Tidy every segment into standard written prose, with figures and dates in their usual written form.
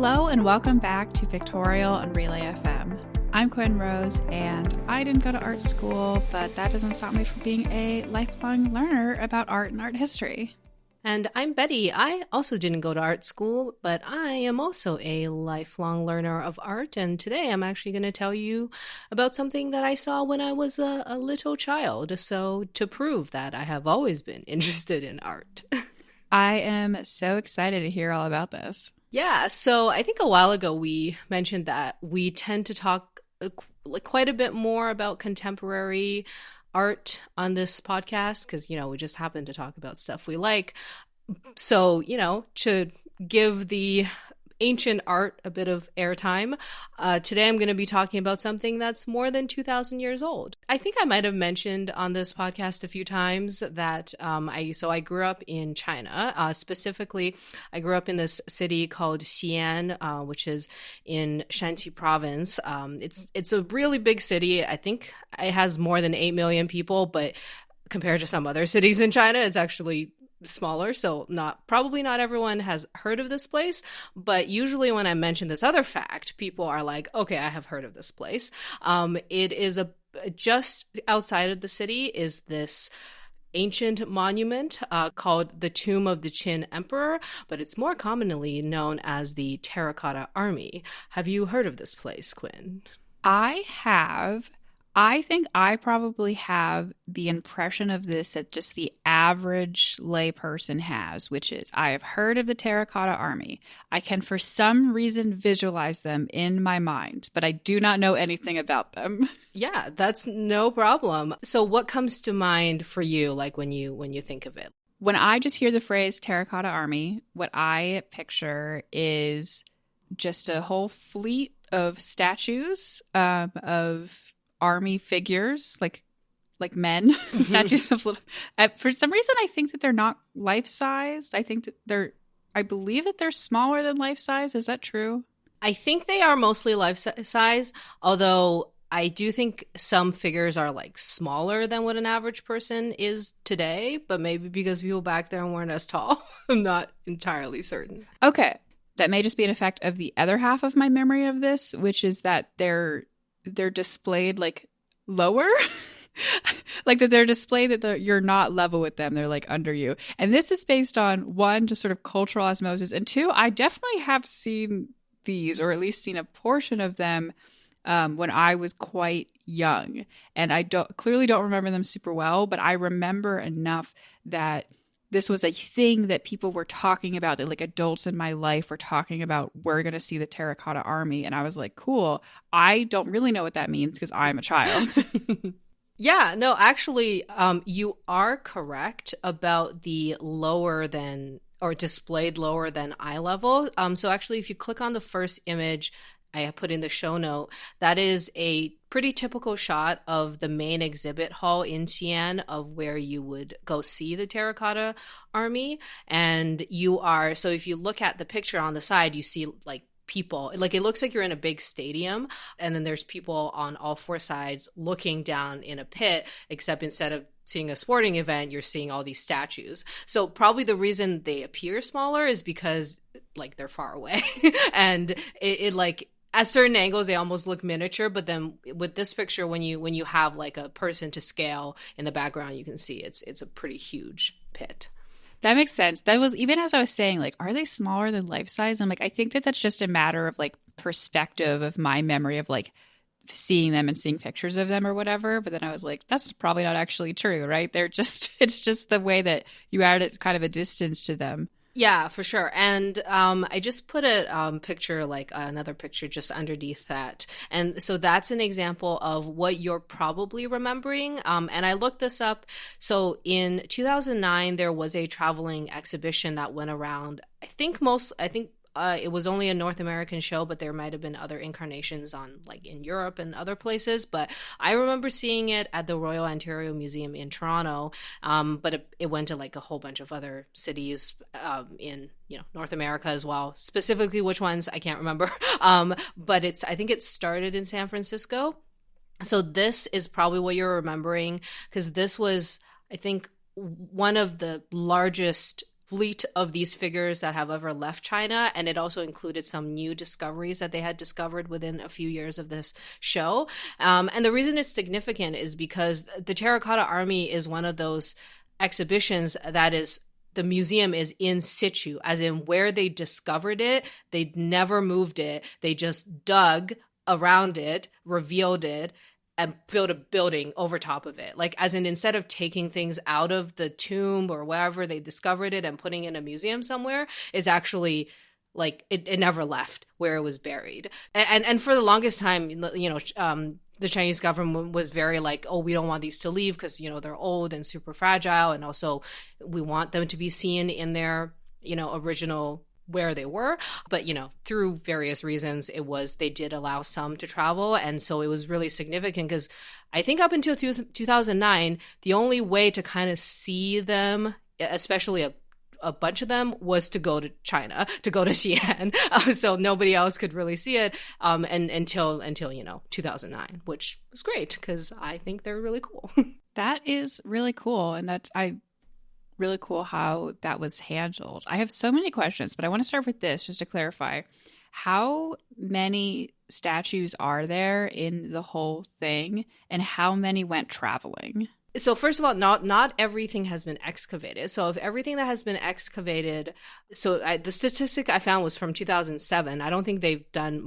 Hello and welcome back to Pictorial on Relay FM. I'm Quinn Rose and I didn't go to art school, but that doesn't stop me from being a lifelong learner about art and art history. And I'm Betty. I also didn't go to art school, but I am also a lifelong learner of art. And today I'm actually going to tell you about something that I saw when I was a little child. So to prove that I have always been interested in art. I am so excited to hear all about this. Yeah, so I think a while ago we mentioned that we tend to talk quite a bit more about contemporary art on this podcast because, we just happen to talk about stuff we like. So, to give the ancient art a bit of airtime, today I'm going to be talking about something that's more than 2,000 years old. I think I might have mentioned on this podcast a few times that I grew up in China. Specifically, I grew up in this city called Xi'an, which is in Shanxi province. It's a really big city. I think it has more than 8 million people, but compared to some other cities in China, it's actually smaller, so probably not everyone has heard of this place, but usually when I mention this other fact, people are like, okay, I have heard of this place. It is just outside of the city is this ancient monument called the Tomb of the Qin Emperor, but it's more commonly known as the Terracotta Army. Have you heard of this place, Quinn? I have. I think I probably have the impression of this that just the average layperson has, which is I have heard of the Terracotta Army. I can for some reason visualize them in my mind, but I do not know anything about them. Yeah, that's no problem. So what comes to mind for you, like when you think of it? When I just hear the phrase Terracotta Army, what I picture is just a whole fleet of statues of army figures, like men, statues of little. For some reason, I think that they're not life-sized. I believe that they're smaller than life-size. Is that true? I think they are mostly life-size, although I do think some figures are smaller than what an average person is today, but maybe because people back then weren't as tall. I'm not entirely certain. Okay. That may just be an effect of the other half of my memory of this, which is that they're displayed lower. That they're displayed that you're not level with them. They're under you. And this is based on one, just sort of cultural osmosis. And two, I definitely have seen these, or at least seen a portion of them when I was quite young. And I clearly don't remember them super well, but I remember enough that this was a thing that people were talking about, that adults in my life were talking about, we're going to see the Terracotta Army. And I was like, cool. I don't really know what that means because I'm a child. Yeah, no, actually, you are correct about the lower than, or displayed lower than eye level. So actually, if you click on the first image I put in the show note, that is a pretty typical shot of the main exhibit hall in Xi'an of where you would go see the Terracotta Army. And so if you look at the picture on the side, you see people, it looks like you're in a big stadium, and then there's people on all four sides looking down in a pit, except instead of seeing a sporting event, you're seeing all these statues. So probably the reason they appear smaller is because they're far away and it at certain angles they almost look miniature, but then with this picture, when you have a person to scale in the background, you can see it's a pretty huge pit. That makes sense. That was, even as I was saying, are they smaller than life size? I'm I think that that's just a matter of perspective of my memory of seeing them and seeing pictures of them or whatever. But then I was that's probably not actually true, right? It's just the way that you added kind of a distance to them. Yeah, for sure. And I just put a picture, another picture just underneath that. And so that's an example of what you're probably remembering. And I looked this up. So in 2009, there was a traveling exhibition that went around. I think it was only a North American show, but there might have been other incarnations on in Europe and other places. But I remember seeing it at the Royal Ontario Museum in Toronto. But it went to a whole bunch of other cities in North America as well. Specifically which ones, I can't remember. But I think it started in San Francisco. So this is probably what you're remembering, because this was, I think, one of the largest fleet of these figures that have ever left China, and it also included some new discoveries that they had discovered within a few years of this show. And the reason it's significant is because the Terracotta Army is one of those exhibitions that is, the museum is in situ, as in where they discovered it, they never moved it, they just dug around it, revealed it, and build a building over top of it. Like, as in, instead of taking things out of the tomb or wherever they discovered it and putting it in a museum somewhere, it's actually like it never left where it was buried. And for the longest time, you know, the Chinese government was very like, oh, we don't want these to leave because, you know, they're old and super fragile. And also we want them to be seen in their, you know, original where they were. But, you know, through various reasons, they did allow some to travel. And so it was really significant because I think up until 2009, the only way to kind of see them, especially a bunch of them, was to go to China, to go to Xi'an. So nobody else could really see it and until, you know, 2009, which was great because I think they're really cool. That is really cool. And really cool how that was handled. I have so many questions, but I want to start with this just to clarify. How many statues are there in the whole thing, and how many went traveling? So first of all, not everything has been excavated. So if everything that has been excavated, the statistic I found was from 2007. I don't think they've done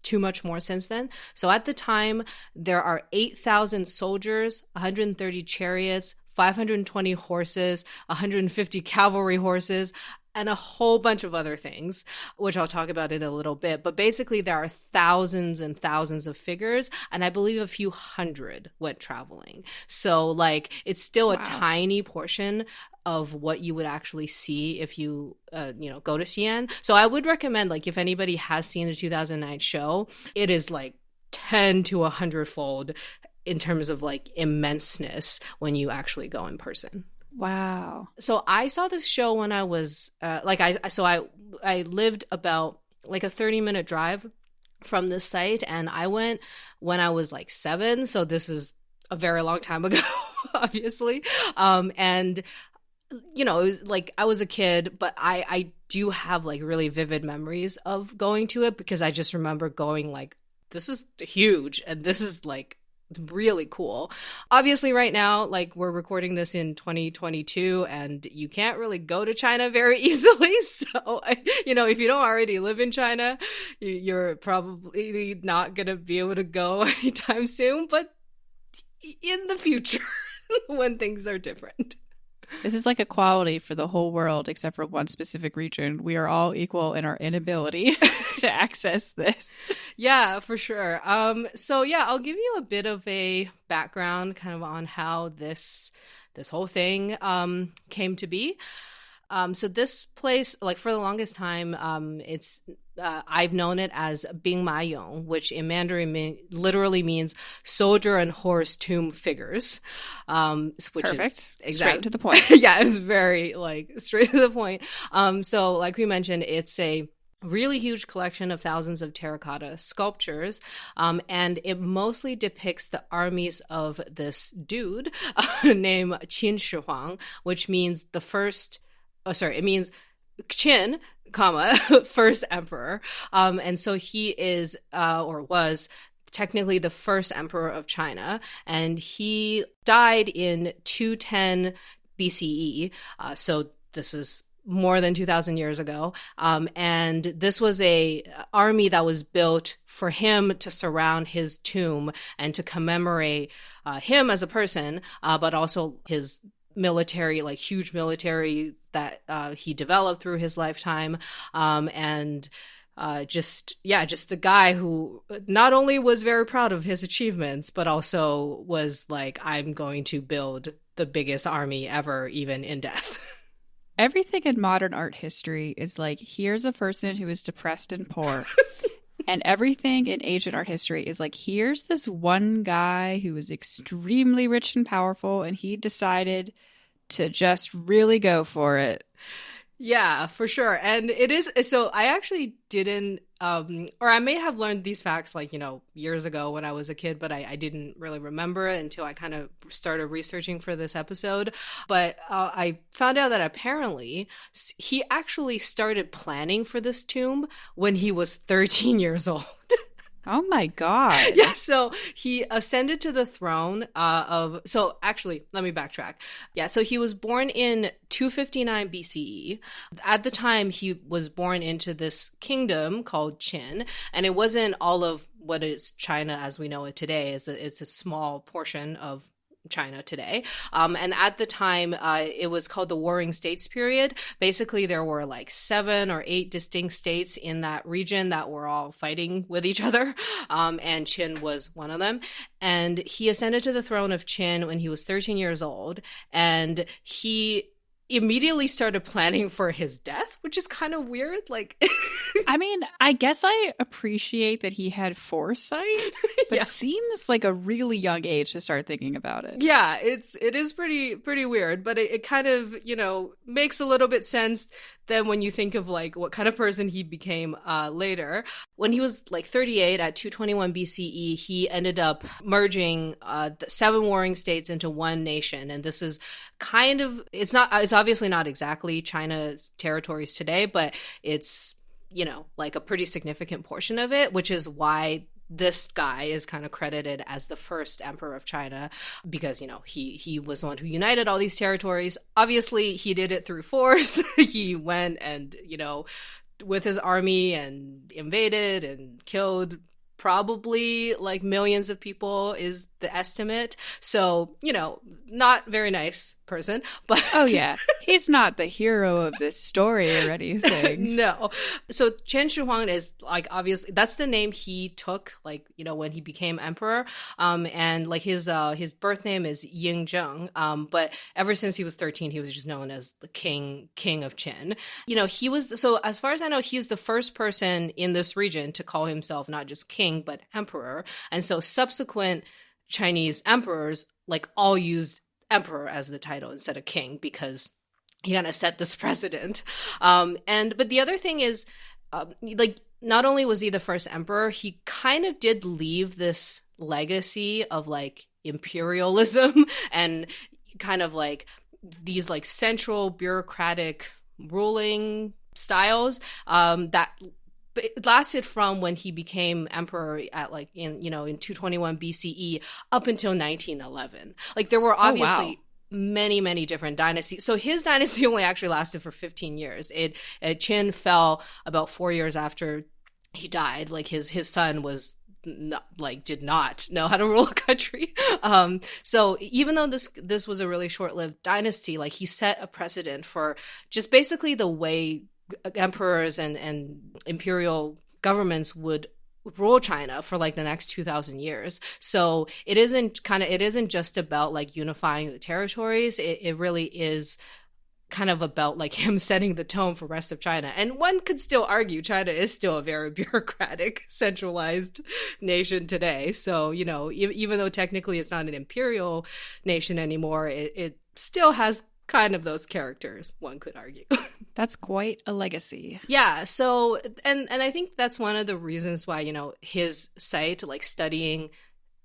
too much more since then. So at the time, there are 8,000 soldiers, 130 chariots, 520 horses, 150 cavalry horses, and a whole bunch of other things, which I'll talk about in a little bit. But basically, there are thousands and thousands of figures, and I believe a few hundred went traveling. So, like, it's still a tiny portion of what you would actually see if you, go to Xi'an. So I would recommend, like, if anybody has seen the 2009 show, it is like 10 to 100-fold in terms of like immenseness when you actually go in person. Wow. So I saw this show when I was I lived about like a 30-minute drive from this site, and I went when I was like 7. So this is a very long time ago, obviously. And you know, it was like I was a kid, but I do have like really vivid memories of going to it because I just remember going like, this is huge and this is like really cool. Obviously right now, like, we're recording this in 2022 and you can't really go to China very easily. So, if you don't already live in China, you're probably not going to be able to go anytime soon, but in the future when things are different. This is like equality for the whole world except for one specific region. We are all equal in our inability to access this. Yeah, for sure. So I'll give you a bit of a background kind of on how this whole thing came to be. So this place, like, for the longest time, I've known it as Bing Ma Yong, which in Mandarin literally means soldier and horse tomb figures. Which perfect. Is straight to the point. Yeah, it's very like straight to the point. So like we mentioned, it's a really huge collection of thousands of terracotta sculptures, and it mostly depicts the armies of this dude named Qin Shi Huang, which means it means Qin, first emperor. And so he is, or was, technically the first emperor of China. And he died in 210 BCE. So this is more than 2,000 years ago. And this was a army that was built for him to surround his tomb and to commemorate him as a person, but also his military, like huge military that he developed through his lifetime. And just the guy who not only was very proud of his achievements, but also was like, I'm going to build the biggest army ever, even in death. Everything in modern art history is like, here's a person who is depressed and poor. And everything in ancient art history is like, here's this one guy who was extremely rich and powerful, and he decided to just really go for it. Yeah, for sure. And it is, so I actually didn't or I may have learned these facts like, years ago when I was a kid, but I didn't really remember it until I kind of started researching for this episode. But I found out that apparently he actually started planning for this tomb when he was 13 years old. Oh my God. Yeah, so he ascended to the throne so actually, let me backtrack. Yeah, so he was born in 259 BCE. At the time, he was born into this kingdom called Qin, and it wasn't all of what is China as we know it today. It's a small portion of China today. And at the time, it was called the Warring States period. Basically, there were like 7 or 8 distinct states in that region that were all fighting with each other. And Qin was one of them. And he ascended to the throne of Qin when he was 13 years old. And he immediately started planning for his death, which is kind of weird. Like, I mean, I guess I appreciate that he had foresight, but yeah. It seems like a really young age to start thinking about it. Yeah, it is pretty weird, but it kind of, makes a little bit sense then when you think of like what kind of person he became later. When he was like 38 at 221 BCE, he ended up merging the 7 warring states into one nation. And this is kind of, it's obviously not exactly China's territories today, but it's, like a pretty significant portion of it, which is why this guy is kind of credited as the first emperor of China because, he was the one who united all these territories. Obviously, he did it through force. He went and, with his army and invaded and killed probably like millions of people is the estimate. So, not very nice person, but oh yeah, he's not the hero of this story or anything. No. So Chen Shi Huang is like, obviously that's the name he took, like, when he became emperor. And like his birth name is Ying Zheng. But ever since he was 13, he was just known as the king of Qin. He was, so as far as I know, he's the first person in this region to call himself not just king, but emperor. And so subsequent Chinese emperors like all used emperor as the title instead of king because he kind of set this precedent. But the other thing is, like, not only was he the first emperor, he kind of did leave this legacy of like imperialism and kind of like these like central bureaucratic ruling styles that it lasted from when he became emperor at like in 221 BCE up until 1911. Like there were obviously many different dynasties. So his dynasty only actually lasted for 15 years. Qin fell about 4 years after he died. Like his son was did not know how to rule a country. So even though this was a really short-lived dynasty, like he set a precedent for just basically the way emperors and imperial governments would rule China for like the next 2,000 years. So it isn't just about like unifying the territories. It really is kind of about like him setting the tone for rest of China. And one could still argue China is still a very bureaucratic, centralized nation today. So, even though technically it's not an imperial nation anymore, it still has kind of those characters, one could argue. That's quite a legacy. Yeah. So, and I think that's one of the reasons why, his site, like studying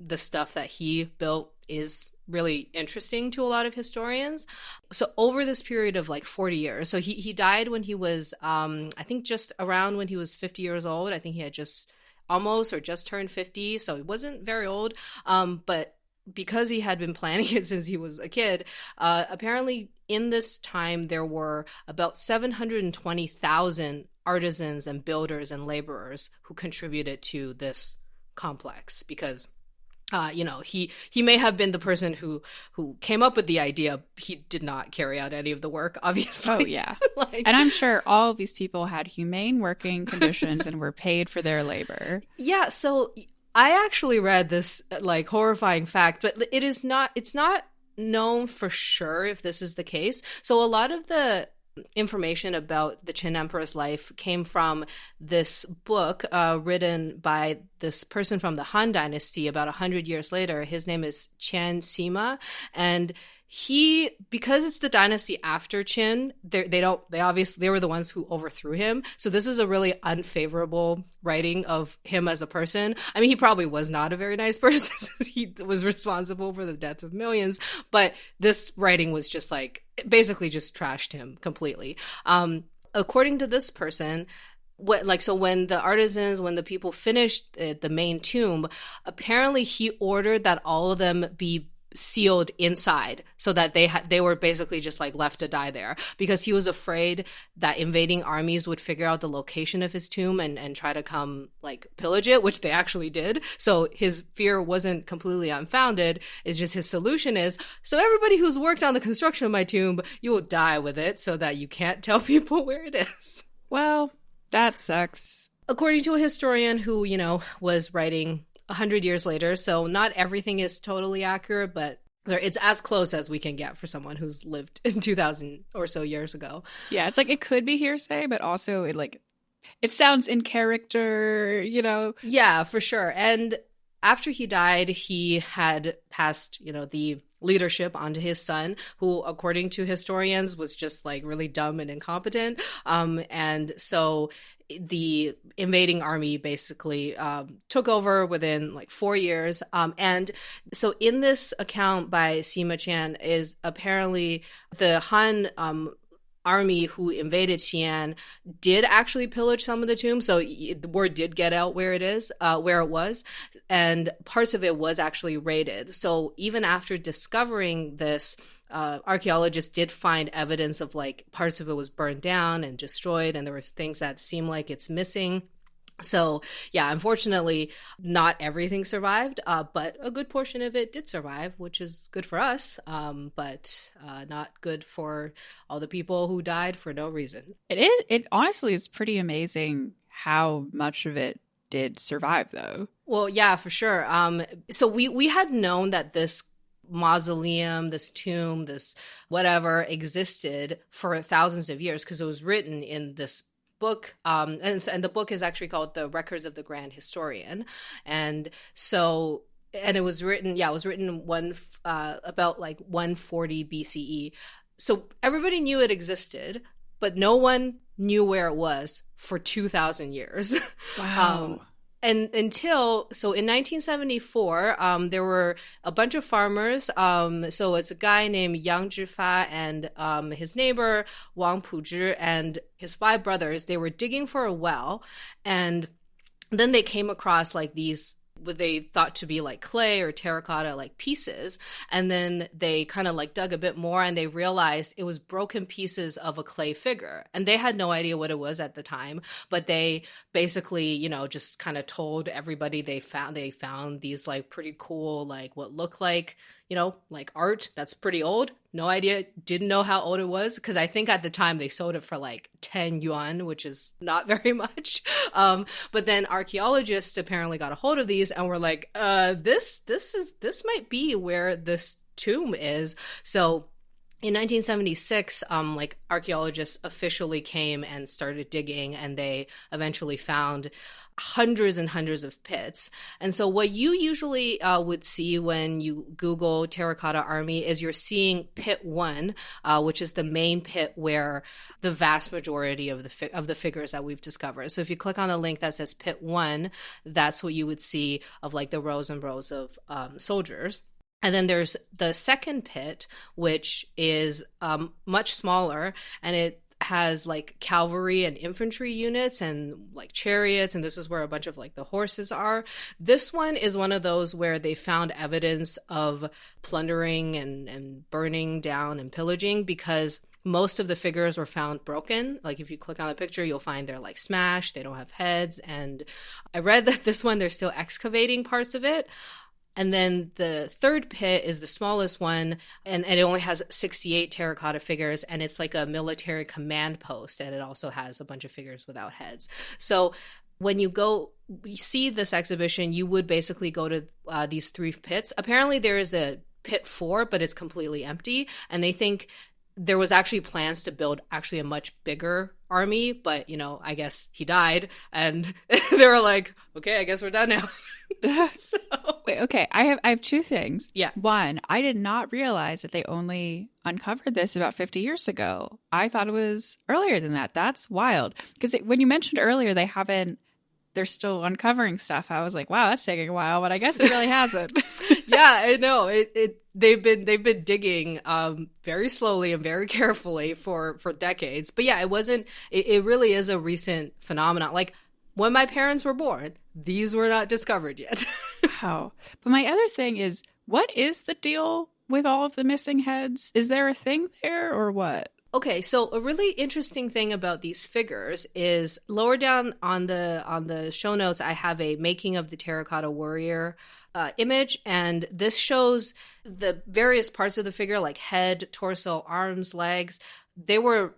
the stuff that he built is really interesting to a lot of historians. So over this period of like 40 years, so he died when he was, I think just around when he was 50 years old. I think he had just almost or just turned 50. So he wasn't very old. But because he had been planning it since he was a kid, apparently in this time there were about 720,000 artisans and builders and laborers who contributed to this complex because he may have been the person who came up with the idea. He did not carry out any of the work, obviously. Oh, yeah. And I'm sure all of these people had humane working conditions and were paid for their labor. Yeah, so I actually read this like horrifying fact, but it's not known for sure if this is the case. So a lot of the information about the Qin Emperor's life came from this book written by this person from the Han Dynasty about 100 years later. His name is Qian Sima, and because it's the dynasty after Qin, they were the ones who overthrew him. So this is a really unfavorable writing of him as a person. I mean, he probably was not a very nice person since he was responsible for the deaths of millions, but this writing was just like, basically just trashed him completely. According to this person, when the people finished the main tomb, apparently he ordered that all of them be sealed inside so that they were basically just like left to die there, because he was afraid that invading armies would figure out the location of his tomb and try to come like pillage it, which they actually did. So his fear wasn't completely unfounded. It's just his solution is, so everybody who's worked on the construction of my tomb, you will die with it so that you can't tell people where it is. Well, that sucks. According to a historian who, was writing 100 years later, so not everything is totally accurate, but it's as close as we can get for someone who's lived in 2000 or so years ago. Yeah, it's like it could be hearsay, but also it sounds in character, Yeah, for sure. And after he died, he had passed, the leadership onto his son, who, according to historians, was just like really dumb and incompetent. And so the invading army basically took over within like 4 years. And so in this account by Sima Qian is apparently the Han army who invaded Xi'an did actually pillage some of the tombs, so the word did get out where it was, and parts of it was actually raided. So even after discovering this, archaeologists did find evidence of like parts of it was burned down and destroyed, and there were things that seem like it's missing. So yeah, unfortunately, not everything survived, but a good portion of it did survive, which is good for us, but not good for all the people who died for no reason. It honestly is pretty amazing how much of it did survive, though. Well, yeah, for sure. So we had known that this mausoleum, this tomb, this whatever existed for thousands of years because it was written in this book, and the book is actually called The Records of the Grand Historian, and it was written about like 140 BCE. So everybody knew it existed, but no one knew where it was for 2,000 years. Wow. And in 1974, there were a bunch of farmers. So it's a guy named Yang Zhifa and his neighbor Wang Puzhi and his 5 brothers. They were digging for a well, and then they came across like these what they thought to be like clay or terracotta like pieces, and then they kind of like dug a bit more and they realized it was broken pieces of a clay figure, and they had no idea what it was at the time, but they basically just kind of told everybody they found these like pretty cool like what looked like like art that's pretty old. No idea, didn't know how old it was, because I think at the time they sold it for like 10 yuan, which is not very much. But then archaeologists apparently got a hold of these and were like, this might be where this tomb is. So in 1976, like archaeologists officially came and started digging, and they eventually found hundreds and hundreds of pits. And so what you usually would see when you Google Terracotta Army is you're seeing Pit 1, which is the main pit where the vast majority of the figures that we've discovered. So if you click on the link that says Pit 1, that's what you would see of like the rows and rows of soldiers. And then there's the second pit, which is much smaller, and it has like cavalry and infantry units and like chariots, and this is where a bunch of like the horses are. This one is one of those where they found evidence of plundering and burning down and pillaging, because most of the figures were found broken. Like if you click on the picture, you'll find they're like smashed, they don't have heads. And I read that this one, they're still excavating parts of it. And then the third pit is the smallest one, and it only has 68 terracotta figures, and it's like a military command post, and it also has a bunch of figures without heads. So when you see this exhibition, you would basically go to these 3 pits. Apparently there is a pit 4, but it's completely empty, and they think there was actually plans to build actually a much bigger army, but I guess he died, and they were like, okay, I guess we're done now. So wait, okay. I have two things. Yeah. One, I did not realize that they only uncovered this about 50 years ago. I thought it was earlier than that. That's wild. Because when you mentioned earlier they're still uncovering stuff, I was like, wow, that's taking a while, but I guess it really hasn't. Yeah, I know. They've been digging very slowly and very carefully for decades. But yeah, it really is a recent phenomenon. Like when my parents were born, these were not discovered yet. Wow. But my other thing is, what is the deal with all of the missing heads? Is there a thing there or what? Okay, so a really interesting thing about these figures is lower down on the show notes, I have a making of the Terracotta warrior image, and this shows the various parts of the figure, like head, torso, arms, legs. They were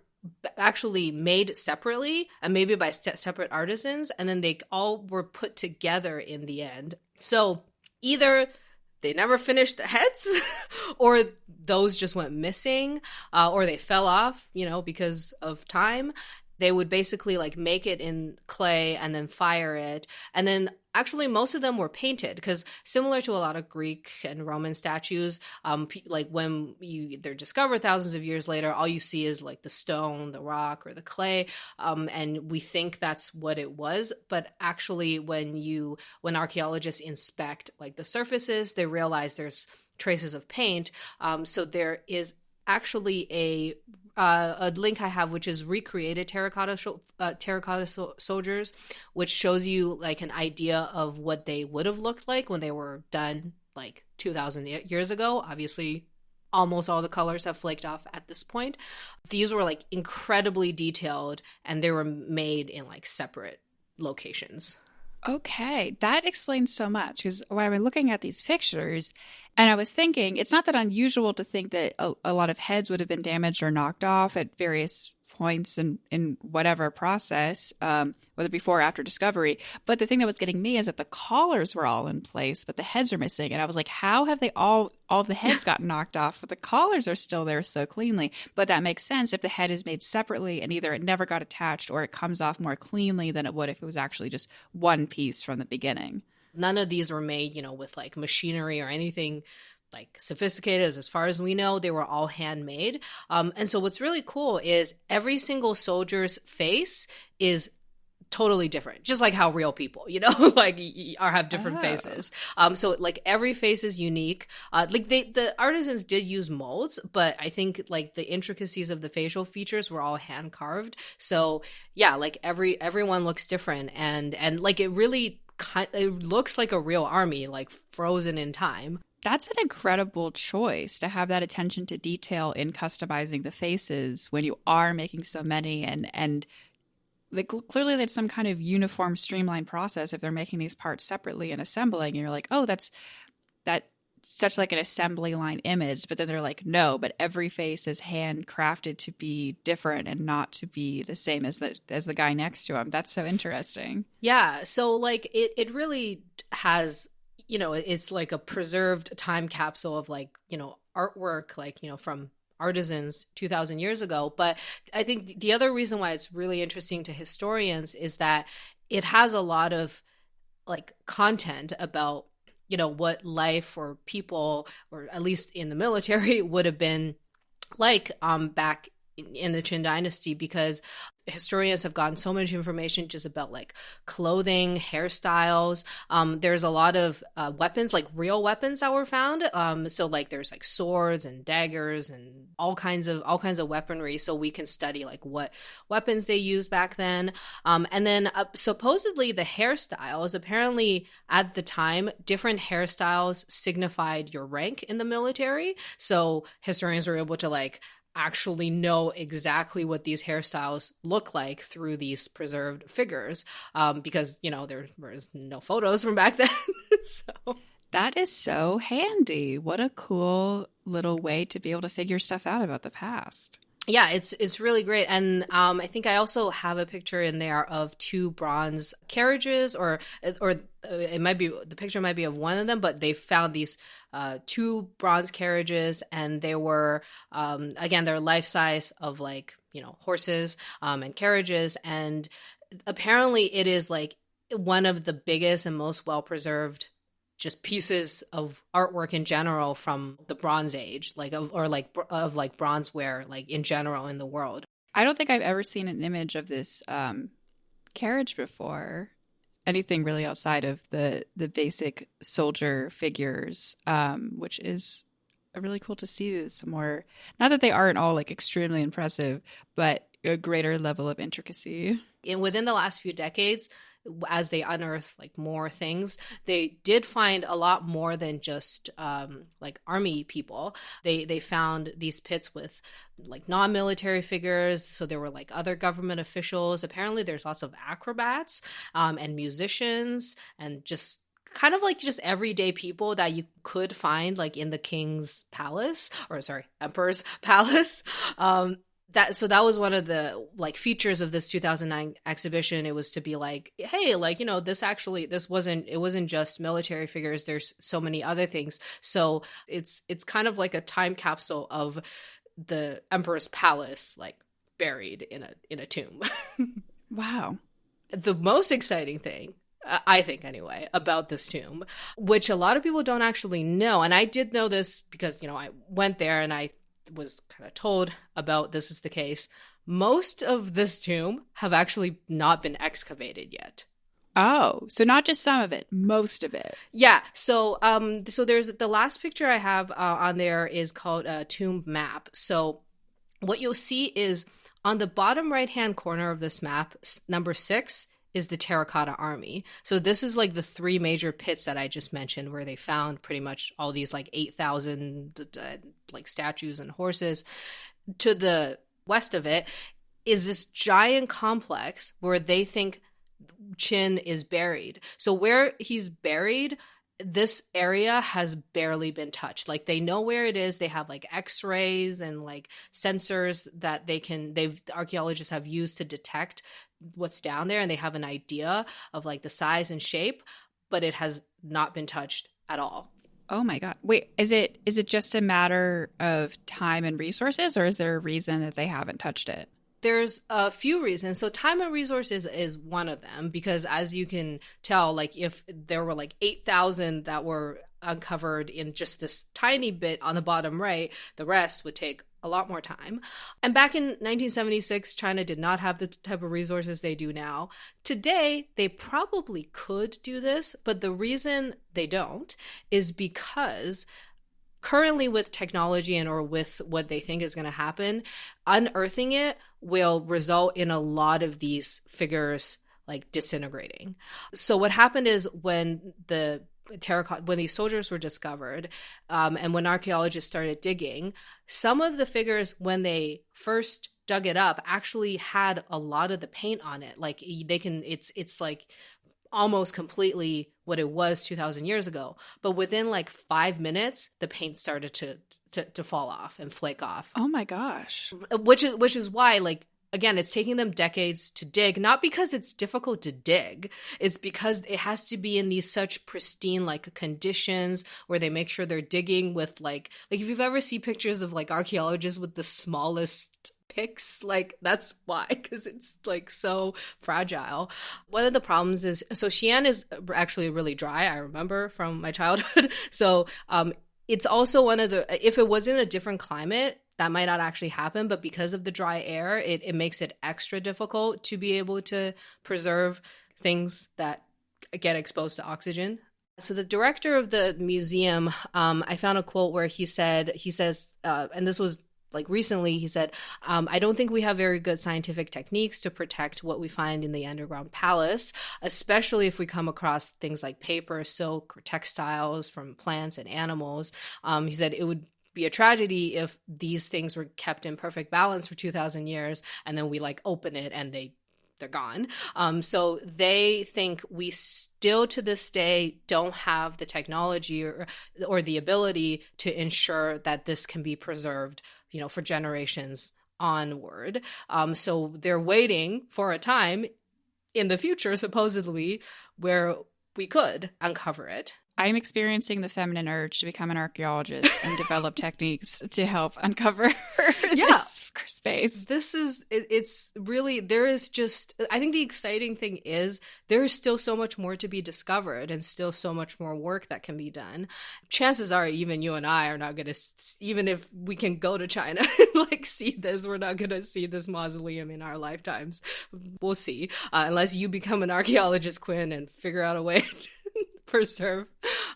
actually made separately and maybe by separate artisans, and then they all were put together in the end. So either they never finished the heads or those just went missing, or they fell off, because of time. They would basically like make it in clay and then fire it. And then actually most of them were painted, because similar to a lot of Greek and Roman statues, like when they're discovered thousands of years later, all you see is like the stone, the rock, or the clay. And we think that's what it was. But actually when archaeologists inspect like the surfaces, they realize there's traces of paint. So there is actually a link I have, which is recreated terracotta soldiers, which shows you like an idea of what they would have looked like when they were done like 2,000 years ago. Obviously, almost all the colors have flaked off at this point. These were like incredibly detailed, and they were made in like separate locations. Okay, that explains so much, because when I'm looking at these pictures and I was thinking, it's not that unusual to think that a lot of heads would have been damaged or knocked off at various points in whatever process, whether before or after discovery. But the thing that was getting me is that the collars were all in place, but the heads are missing. And I was like, how have they all the heads gotten knocked off, but the collars are still there so cleanly? But that makes sense if the head is made separately and either it never got attached or it comes off more cleanly than it would if it was actually just one piece from the beginning. None of these were made, with like machinery or anything like sophisticated. As far as we know, they were all handmade. And so what's really cool is every single soldier's face is totally different, just like how real people, like have different faces. So like every face is unique. Like the artisans did use molds, but I think like the intricacies of the facial features were all hand carved. So yeah, like everyone looks different, and like it looks like a real army, like frozen in time. That's an incredible choice to have that attention to detail in customizing the faces when you are making so many, and like clearly that's some kind of uniform streamlined process if they're making these parts separately and assembling, and you're like, oh, that's such like an assembly line image. But then they're like, no, but every face is handcrafted to be different and not to be the same as the guy next to him. That's so interesting. Yeah, so like it really has, it's like a preserved time capsule of like, artwork, like, from artisans 2,000 years ago. But I think the other reason why it's really interesting to historians is that it has a lot of like content about, what life or people, or at least in the military, would have been like back in the Qin dynasty, because historians have gotten so much information just about like clothing, hairstyles. There's a lot of weapons, like real weapons that were found. So like there's like swords and daggers and all kinds of weaponry. So we can study like what weapons they used back then. And then supposedly the hairstyles, apparently at the time, different hairstyles signified your rank in the military. So historians were able to like actually know exactly what these hairstyles look like through these preserved figures, because there was no photos from back then. So that is so handy. What a cool little way to be able to figure stuff out about the past. Yeah, it's really great. And I think I also have a picture in there of two bronze carriages, or it might be, the picture might be of one of them, but they found these two bronze carriages, and they were, again, they're life size of like, horses and carriages. And apparently it is like one of the biggest and most well-preserved just pieces of artwork in general from the Bronze Age, of bronzeware, like in general in the world. I don't think I've ever seen an image of this carriage before. Anything really outside of the basic soldier figures, which is really cool to see some more. Not that they aren't all like extremely impressive, but a greater level of intricacy. And within the last few decades, as they unearthed like more things, they did find a lot more than just like army people. They found these pits with like non-military figures, so there were like other government officials. Apparently there's lots of acrobats and musicians and just kind of like just everyday people that you could find like in the king's palace, or sorry, emperor's palace. That was one of the like features of this 2009 exhibition. It was to be like, hey, like, it wasn't just military figures. There's so many other things. So it's kind of like a time capsule of the emperor's palace, like buried in a tomb. Wow. The most exciting thing, I think anyway, about this tomb, which a lot of people don't actually know, and I did know this because, I went there and I was kind of told about this is the case. Most of this tomb have actually not been excavated yet. Oh, so not just some of it, most of it. Yeah. So there's the last picture I have on there is called a tomb map. So what you'll see is on the bottom right-hand corner of this map, number 6 is the Terracotta Army. So this is like the 3 major pits that I just mentioned where they found pretty much all these like 8,000 like statues and horses. To the west of it is this giant complex where they think Qin is buried. So where he's buried, this area has barely been touched. Like they know where it is. They have like x-rays and like sensors that archaeologists have used to detect what's down there, and they have an idea of like the size and shape, but it has not been touched at all. Oh my God. Wait, is it just a matter of time and resources, or is there a reason that they haven't touched it? There's a few reasons. So time and resources is one of them, because as you can tell, like if there were like 8,000 that were uncovered in just this tiny bit on the bottom right, the rest would take a lot more time. And back in 1976, China did not have the type of resources they do now. Today, they probably could do this, but the reason they don't is because currently with technology or with what they think is going to happen, unearthing it will result in a lot of these figures like disintegrating. So what happened is when these soldiers were discovered, and when archaeologists started digging, some of the figures, when they first dug it up, actually had a lot of the paint on it. Like it's like almost completely what it was 2,000 years ago. But within like 5 minutes, the paint started to fall off and flake off. Oh my gosh. Which is why, like, again, it's taking them decades to dig, not because it's difficult to dig. It's because it has to be in these such pristine like conditions where they make sure they're digging with like if you've ever seen pictures of like archaeologists with the smallest picks, like that's why, because it's like so fragile. One of the problems is, so Xi'an is actually really dry, I remember from my childhood. So it's also one of the, if it was in a different climate, that might not actually happen, but because of the dry air, it makes it extra difficult to be able to preserve things that get exposed to oxygen. So the director of the museum, I found a quote where he says, and this was like recently, he said, I don't think we have very good scientific techniques to protect what we find in the underground palace, especially if we come across things like paper, silk, or textiles from plants and animals. He said it would be a tragedy if these things were kept in perfect balance for 2,000 years and then we like open it and they're gone. So they think we still to this day don't have the technology or the ability to ensure that this can be preserved, for generations onward. So they're waiting for a time in the future, supposedly, where we could uncover it. I'm experiencing the feminine urge to become an archaeologist and develop techniques to help uncover this space. It's really, there is just, I think the exciting thing is there is still so much more to be discovered and still so much more work that can be done. Chances are even you and I are not going to, even if we can go to China and like see this, we're not going to see this mausoleum in our lifetimes. We'll see, unless you become an archaeologist, Quinn, and figure out a way to preserve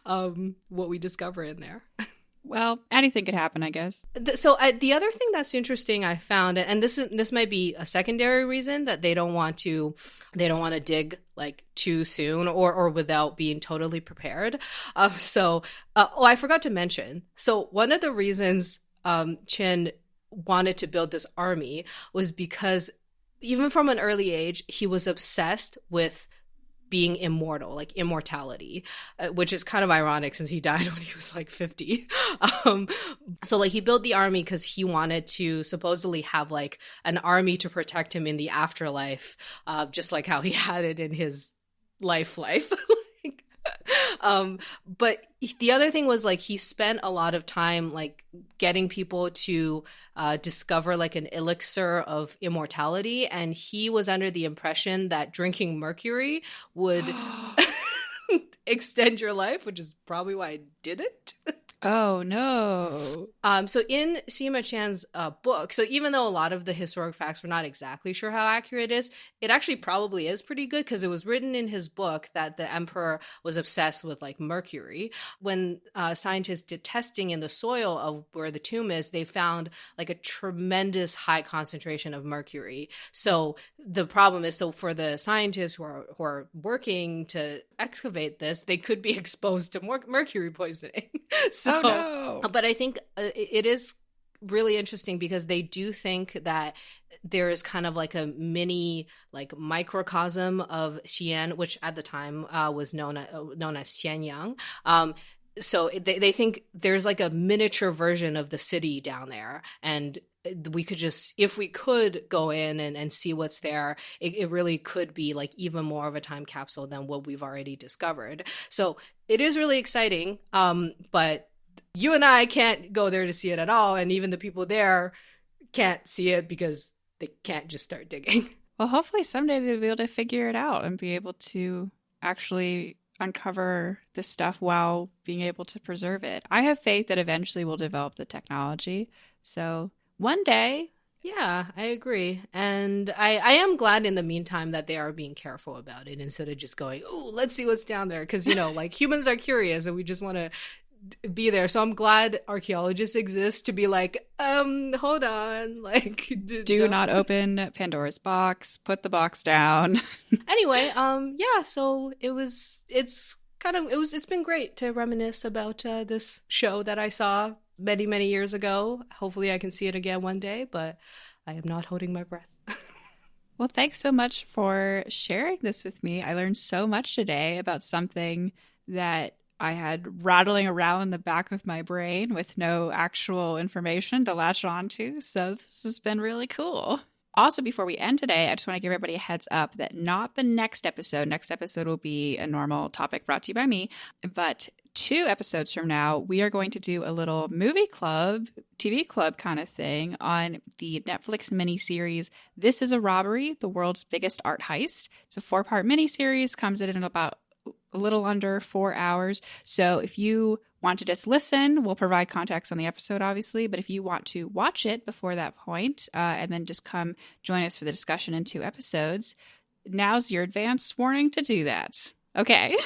what we discover in there. Well, anything could happen, I guess. So the other thing that's interesting I found, and this might be a secondary reason that they don't want to dig like too soon or without being totally prepared. I forgot to mention. So one of the reasons Qin wanted to build this army was because even from an early age, he was obsessed with being immortal, like immortality, which is kind of ironic since he died when he was like 50. So like he built the army because he wanted to supposedly have like an army to protect him in the afterlife, just like how he had it in his life. But the other thing was like he spent a lot of time like getting people to discover like an elixir of immortality, and he was under the impression that drinking mercury would extend your life, which is probably why I didn't. Oh, no. So in Sima Chan's book, so even though a lot of the historic facts we're not exactly sure how accurate it is, it actually probably is pretty good because it was written in his book that the emperor was obsessed with like mercury. When scientists did testing in the soil of where the tomb is, they found like a tremendous high concentration of mercury. So the problem is, so for the scientists who are working to excavate this, they could be exposed to more mercury poisoning. So, oh, no. But I think it is really interesting because they do think that there is kind of like a mini like microcosm of Xi'an, which at the time was known as Xianyang. So they think there's like a miniature version of the city down there, and we could just, if we could go in and see what's there, it really could be like even more of a time capsule than what we've already discovered. So it is really exciting, but you and I can't go there to see it at all, and even the people there can't see it because they can't just start digging. Well, hopefully someday they'll be able to figure it out and be able to actually uncover this stuff while being able to preserve it. I have faith that eventually we'll develop the technology. So one day. Yeah, I agree. And I am glad in the meantime that they are being careful about it instead of just going, oh, let's see what's down there. Because, like humans are curious and we just want to be there. So I'm glad archaeologists exist to be like, hold on, like do not open Pandora's box, put the box down. Anyway, yeah, so it's been great to reminisce about this show that I saw many, many years ago. Hopefully I can see it again one day, but I am not holding my breath. Well, thanks so much for sharing this with me. I learned so much today about something that I had rattling around in the back of my brain with no actual information to latch onto. So this has been really cool. Also, before we end today, I just want to give everybody a heads up that not the next episode. Next episode will be a normal topic brought to you by me. But 2 episodes from now, we are going to do a little movie club, TV club kind of thing on the Netflix miniseries This Is a Robbery, the World's Biggest Art Heist. It's a 4-part miniseries, comes in about a little under 4 hours. So if you want to just listen, we'll provide context on the episode, obviously. But if you want to watch it before that point, and then just come join us for the discussion in 2 episodes, now's your advance warning to do that. Okay.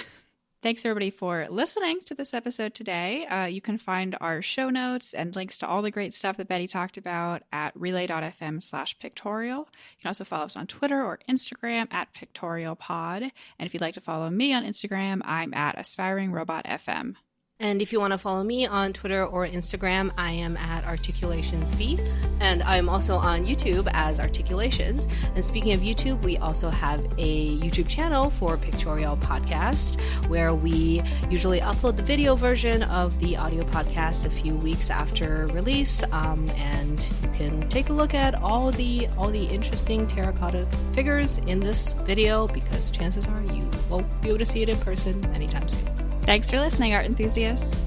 Thanks, everybody, for listening to this episode today. You can find our show notes and links to all the great stuff that Betty talked about at relay.fm/pictorial. You can also follow us on Twitter or Instagram at PictorialPod. And if you'd like to follow me on Instagram, I'm at AspiringRobotFM. And if you want to follow me on Twitter or Instagram, I am at ArticulationsV. And I'm also on YouTube as Articulations. And speaking of YouTube, we also have a YouTube channel for Pictorial Podcast, where we usually upload the video version of the audio podcast a few weeks after release. And you can take a look at all the interesting terracotta figures in this video, because chances are you won't be able to see it in person anytime soon. Thanks for listening, art enthusiasts.